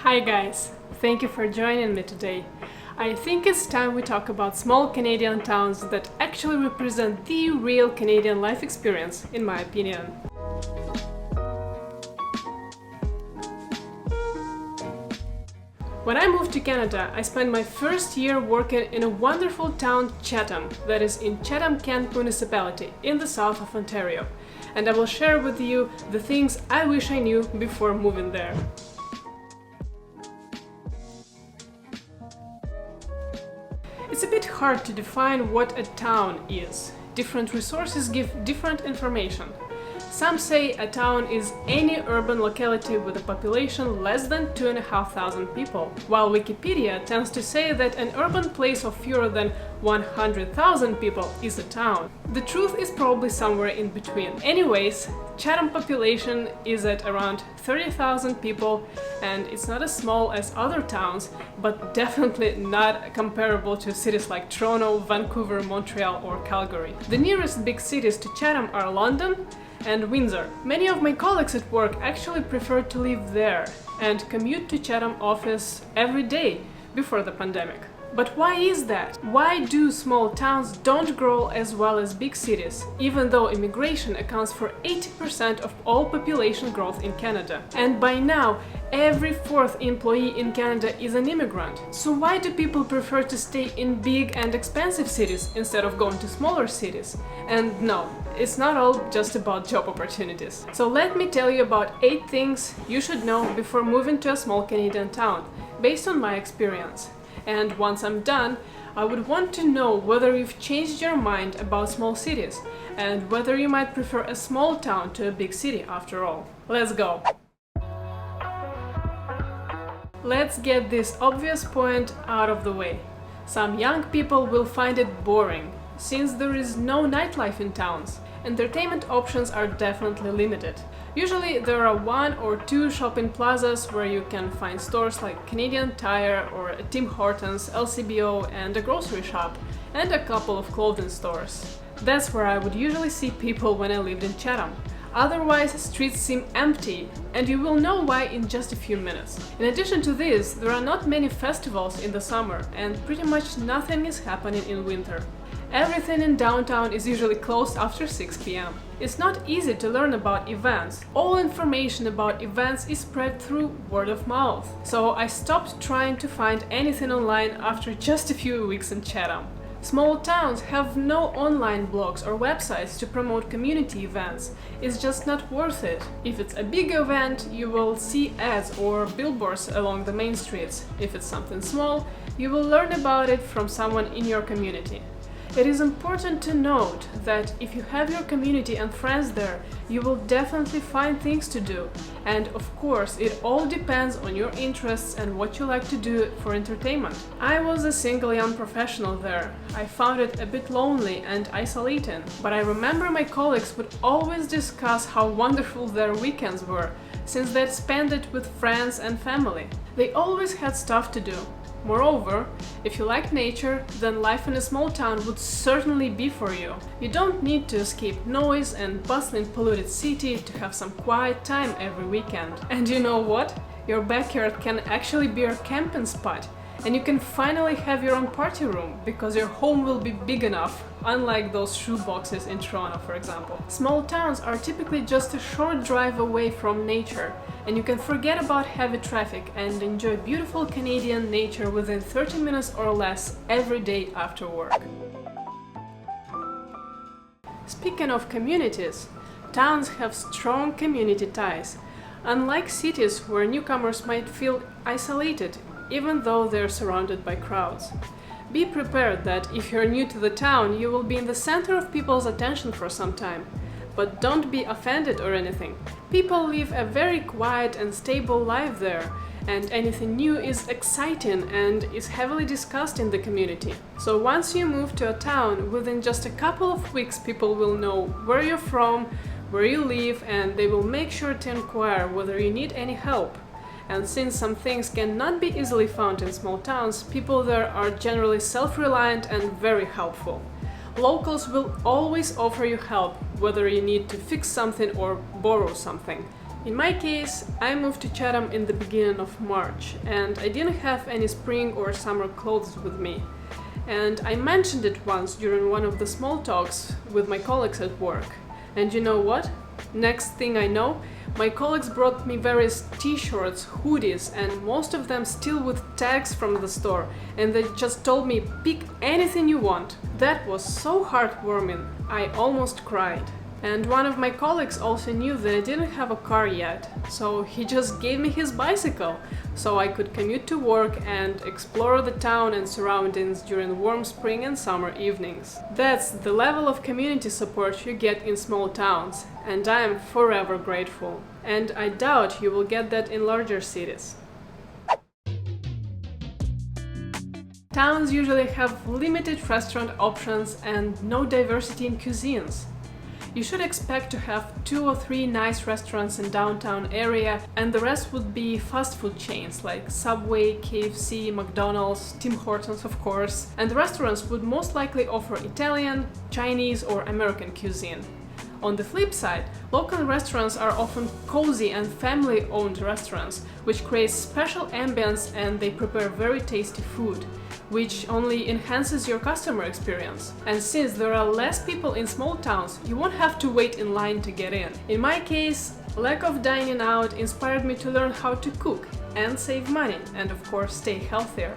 Hi guys, thank you for joining me today. I think it's time we talk about small Canadian towns that actually represent the real Canadian life experience, in my opinion. When I moved to Canada, I spent my first year working in a wonderful town, Chatham, that is in Chatham-Kent municipality in the south of Ontario. And I will share with you the things I wish I knew before moving there. It's a bit hard to define what a town is. Different resources give different information. Some say a town is any urban locality with a population less than 2,500 people, while Wikipedia tends to say that an urban place of fewer than 100,000 people is a town. The truth is probably somewhere in between. Anyways, Chatham population is at around 30,000 people, and it's not as small as other towns, but definitely not comparable to cities like Toronto, Vancouver, Montreal or Calgary. The nearest big cities to Chatham are London and Windsor. Many of my colleagues at work actually prefer to live there and commute to Chatham office every day before the pandemic. But why is that? Why do small towns don't grow as well as big cities, even though immigration accounts for 80% of all population growth in Canada? And by now, every fourth employee in Canada is an immigrant. So why do people prefer to stay in big and expensive cities instead of going to smaller cities? And no, it's not all just about job opportunities. So let me tell you about 8 things you should know before moving to a small Canadian town, based on my experience. And once I'm done, I would want to know whether you've changed your mind about small cities and whether you might prefer a small town to a big city after all. Let's go! Let's get this obvious point out of the way. Some young people will find it boring, since there is no nightlife in towns. Entertainment options are definitely limited. Usually there are 1 or 2 shopping plazas where you can find stores like Canadian Tire or Tim Hortons, LCBO and a grocery shop, and a couple of clothing stores. That's where I would usually see people when I lived in Chatham. Otherwise, streets seem empty, and you will know why in just a few minutes. In addition to this, there are not many festivals in the summer, and pretty much nothing is happening in winter. Everything in downtown is usually closed after 6 p.m. It's not easy to learn about events. All information about events is spread through word of mouth. So I stopped trying to find anything online after just a few weeks in Chatham. Small towns have no online blogs or websites to promote community events. It's just not worth it. If it's a big event, you will see ads or billboards along the main streets. If it's something small, you will learn about it from someone in your community. It is important to note that if you have your community and friends there, you will definitely find things to do. And of course, it all depends on your interests and what you like to do for entertainment. I was a single young professional there. I found it a bit lonely and isolating, but I remember my colleagues would always discuss how wonderful their weekends were, since they'd spent it with friends and family. They always had stuff to do. Moreover, if you like nature, then life in a small town would certainly be for you. You don't need to escape noise and bustling polluted city to have some quiet time every weekend. And you know what? Your backyard can actually be your camping spot, and you can finally have your own party room, because your home will be big enough, unlike those shoe boxes in Toronto, for example. Small towns are typically just a short drive away from nature, and you can forget about heavy traffic and enjoy beautiful Canadian nature within 30 minutes or less every day after work. Speaking of communities, towns have strong community ties, unlike cities where newcomers might feel isolated even though they're surrounded by crowds. Be prepared that if you're new to the town, you will be in the center of people's attention for some time. But don't be offended or anything. People live a very quiet and stable life there, and anything new is exciting and is heavily discussed in the community. So once you move to a town, within just a couple of weeks people will know where you're from, where you live, and they will make sure to inquire whether you need any help. And since some things cannot be easily found in small towns, people there are generally self-reliant and very helpful. Locals will always offer you help, whether you need to fix something or borrow something. In my case, I moved to Chatham in the beginning of March, and I didn't have any spring or summer clothes with me. And I mentioned it once during one of the small talks with my colleagues at work. And you know what? Next thing I know, my colleagues brought me various t-shirts, hoodies, and most of them still with tags from the store, and they just told me, pick anything you want. That was so heartwarming, I almost cried. And one of my colleagues also knew that I didn't have a car yet, so he just gave me his bicycle, so I could commute to work and explore the town and surroundings during warm spring and summer evenings. That's the level of community support you get in small towns, and I am forever grateful. And I doubt you will get that in larger cities. Towns usually have limited restaurant options and no diversity in cuisines. You should expect to have 2 or 3 nice restaurants in downtown area, and the rest would be fast food chains like Subway, KFC, McDonald's, Tim Hortons of course, and the restaurants would most likely offer Italian, Chinese or American cuisine. On the flip side, local restaurants are often cozy and family-owned restaurants, which create special ambience and they prepare very tasty food, which only enhances your customer experience. And since there are less people in small towns, you won't have to wait in line to get in. In my case, lack of dining out inspired me to learn how to cook and save money, and of course stay healthier.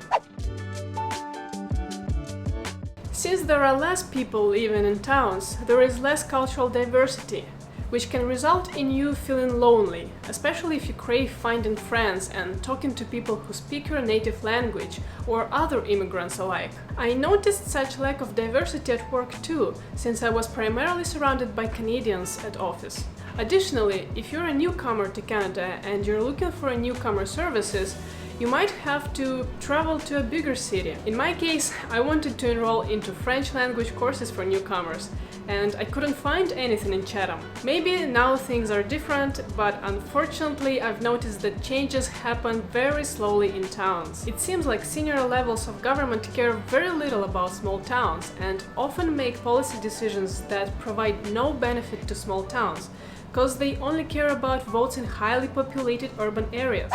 Since there are less people living in towns, there is less cultural diversity, which can result in you feeling lonely, especially if you crave finding friends and talking to people who speak your native language or other immigrants alike. I noticed such lack of diversity at work too, since I was primarily surrounded by Canadians at office. Additionally, if you're a newcomer to Canada and you're looking for newcomer services, you might have to travel to a bigger city. In my case, I wanted to enroll into French language courses for newcomers, and I couldn't find anything in Chatham. Maybe now things are different, but unfortunately I've noticed that changes happen very slowly in towns. It seems like senior levels of government care very little about small towns and often make policy decisions that provide no benefit to small towns, because they only care about votes in highly populated urban areas.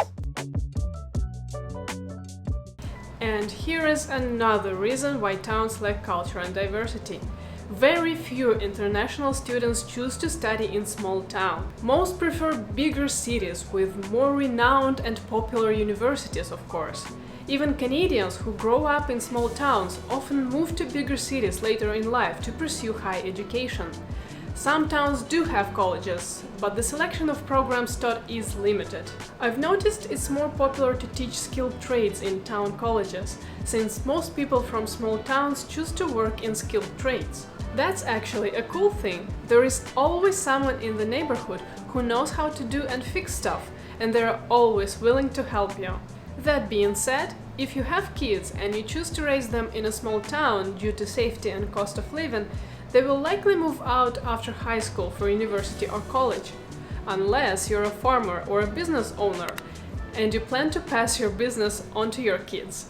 And here is another reason why towns lack culture and diversity. Very few international students choose to study in small towns. Most prefer bigger cities with more renowned and popular universities, of course. Even Canadians who grow up in small towns often move to bigger cities later in life to pursue high education. Some towns do have colleges, but the selection of programs taught is limited. I've noticed it's more popular to teach skilled trades in town colleges, since most people from small towns choose to work in skilled trades. That's actually a cool thing. There is always someone in the neighborhood who knows how to do and fix stuff, and they're always willing to help you. That being said, if you have kids and you choose to raise them in a small town due to safety and cost of living, they will likely move out after high school for university or college, unless you're a farmer or a business owner and you plan to pass your business on to your kids.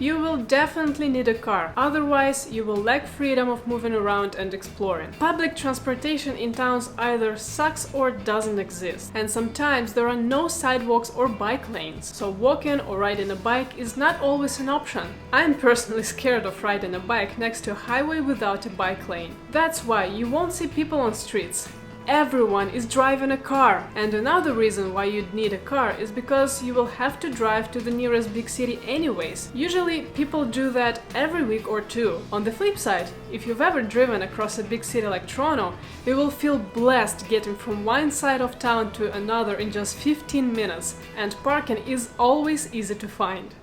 You will definitely need a car, otherwise you will lack freedom of moving around and exploring. Public transportation in towns either sucks or doesn't exist, and sometimes there are no sidewalks or bike lanes, so walking or riding a bike is not always an option. I'm personally scared of riding a bike next to a highway without a bike lane. That's why you won't see people on streets. Everyone is driving a car, and another reason why you'd need a car is because you will have to drive to the nearest big city anyways. Usually people do that every week or two. On the flip side, if you've ever driven across a big city like Toronto, you will feel blessed getting from one side of town to another in just 15 minutes, and parking is always easy to find.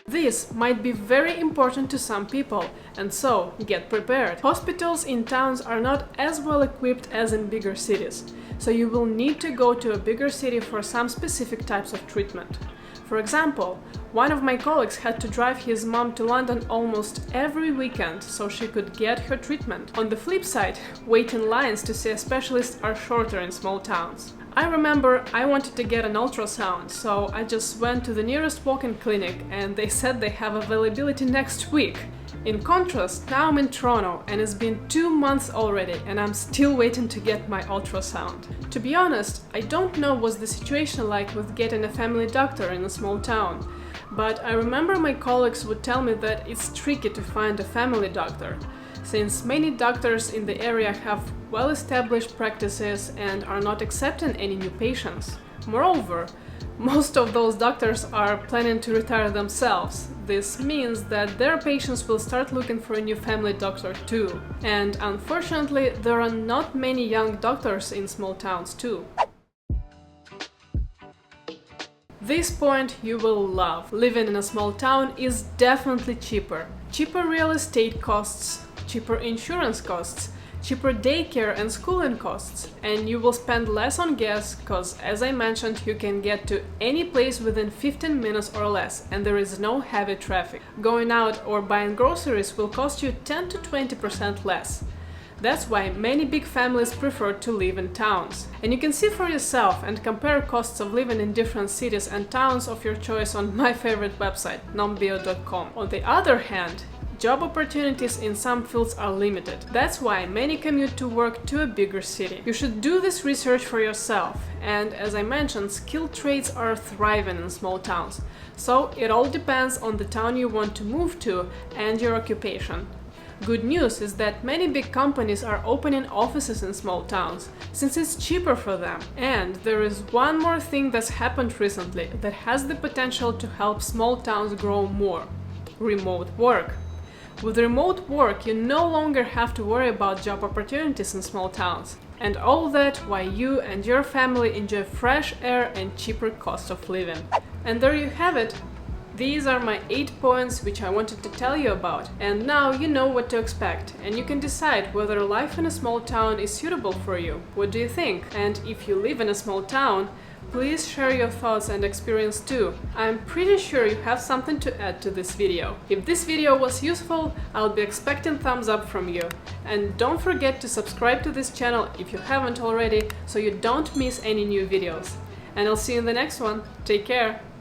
This might be very important to some people, and so get prepared. Hospitals in towns are not as well equipped as in bigger cities, so you will need to go to a bigger city for some specific types of treatment. For example, one of my colleagues had to drive his mom to London almost every weekend so she could get her treatment. On the flip side, waiting lines to see a specialist are shorter in small towns. I remember I wanted to get an ultrasound, so I just went to the nearest walk-in clinic and they said they have availability next week. In contrast, now I'm in Toronto and it's been 2 months already and I'm still waiting to get my ultrasound. To be honest, I don't know what's the situation like with getting a family doctor in a small town, but I remember my colleagues would tell me that it's tricky to find a family doctor, since many doctors in the area have well-established practices and are not accepting any new patients. Moreover, most of those doctors are planning to retire themselves. This means that their patients will start looking for a new family doctor too. And unfortunately, there are not many young doctors in small towns too. This point you will love. Living in a small town is definitely cheaper. Cheaper real estate costs, cheaper insurance costs, cheaper daycare and schooling costs, and you will spend less on gas because, as I mentioned, you can get to any place within 15 minutes or less and there is no heavy traffic. Going out or buying groceries will cost you 10 to 20% less. That's why many big families prefer to live in towns. And you can see for yourself and compare costs of living in different cities and towns of your choice on my favorite website, nombio.com. On the other hand, job opportunities in some fields are limited. That's why many commute to work to a bigger city. You should do this research for yourself. And as I mentioned, skilled trades are thriving in small towns. So it all depends on the town you want to move to and your occupation. Good news is that many big companies are opening offices in small towns, since it's cheaper for them. And there is one more thing that's happened recently that has the potential to help small towns grow more: remote work. With remote work, you no longer have to worry about job opportunities in small towns. And all that while you and your family enjoy fresh air and cheaper cost of living. And there you have it. These are my 8 points which I wanted to tell you about. And now you know what to expect, and you can decide whether life in a small town is suitable for you. What do you think? And if you live in a small town, please share your thoughts and experience too. I'm pretty sure you have something to add to this video. If this video was useful, I'll be expecting thumbs up from you. And don't forget to subscribe to this channel if you haven't already, so you don't miss any new videos. And I'll see you in the next one. Take care!